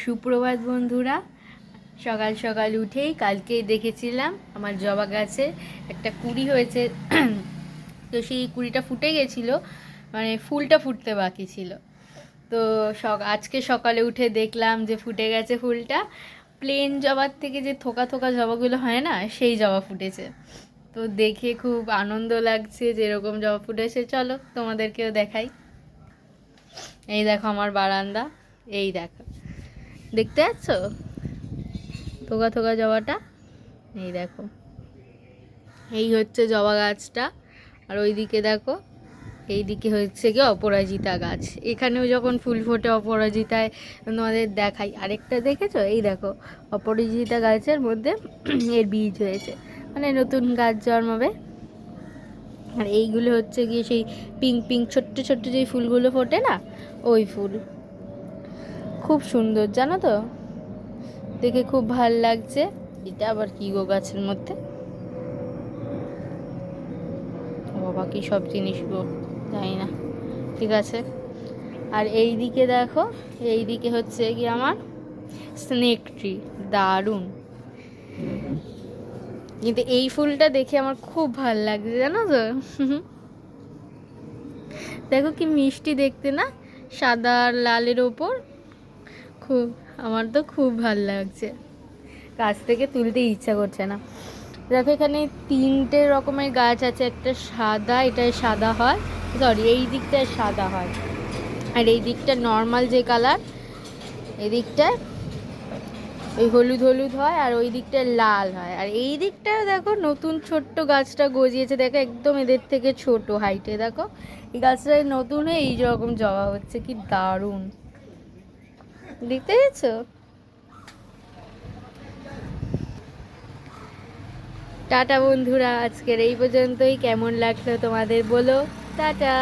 সুপ্রভাত বন্ধুরা। সকাল সকাল উঠেই কালকেই দেখেছিলাম আমার জবা গাছে একটা কুঁড়ি হয়েছে। তো সেই কুঁড়িটা ফুটে গেছিলো, মানে ফুলটা ফুটতে বাকি ছিল। তো আজকে সকালে উঠে দেখলাম যে ফুটে গেছে ফুলটা। প্লেন জবার থেকে যে থোকা থোকা জবাগুলো হয় না, সেই জবা ফুটেছে। তো দেখে খুব আনন্দ লাগছে যে এরকম জবা ফুটেছে। চলো তোমাদেরকেও দেখাই। এই দেখো আমার বারান্দা, এই দেখো, দেখতে পাচ্ছ থোকা থোকা জবাটা? এই দেখো, এই হচ্ছে জবা গাছটা। আর ওইদিকে দেখো, এইদিকে হচ্ছে কি অপরাজিতা গাছ। এখানেও যখন ফুল ফোটে অপরাজিতায় তোমাদের দেখাই। আরেকটা দেখেছো? এই দেখো, অপরাজিতা গাছের মধ্যে এর বীজ হয়েছে, মানে নতুন গাছ জন্মাবে। আর এইগুলো হচ্ছে গিয়ে সেই পিঙ্ক পিঙ্ক ছোট্ট ছোট্ট যেই ফুলগুলো ফোটে না, ওই ফুল। খুব সুন্দর জানো তো, দেখে খুব ভাল লাগছে। এটা আবার কি গো গাছের মধ্যে? বাবা কি সব জিনিস গো, জানি না। ঠিক আছে। আর এই দিকে দেখো, এই দিকে হচ্ছে কি আমার স্নেক ট্রি। দারুণ। কিন্তু এই ফুলটা দেখে আমার খুব ভাল লাগছে জানো তো। দেখো কি মিষ্টি দেখতে না, সাদা আর লালের ওপর। খুব, আমার তো খুব ভাল লাগছে। গাছ থেকে তুলতে ইচ্ছা করছে না। দেখো এখানে তিনটে রকমের গাছ আছে। একটা সাদা, এটায় সাদা হয়, সরি এই দিকটায় সাদা হয়। আর এই দিকটা নর্মাল যে কালার, এই দিকটায় ওই হলুদ হলুদ হয়, আর ওই দিকটায় লাল হয়। আর এই দিকটা দেখো নতুন ছোট্ট গাছটা গজিয়েছে, দেখো একদম এদের থেকে ছোট হাইটে। দেখো এই গাছটা নতুন হয়ে এই রকম জবা হচ্ছে, কি দারুণ দেখতে পেয়েছো? টাটা বন্ধুরা, আজকের এই পর্যন্তই। কেমন লাগলো তোমাদের বলো। টাটা।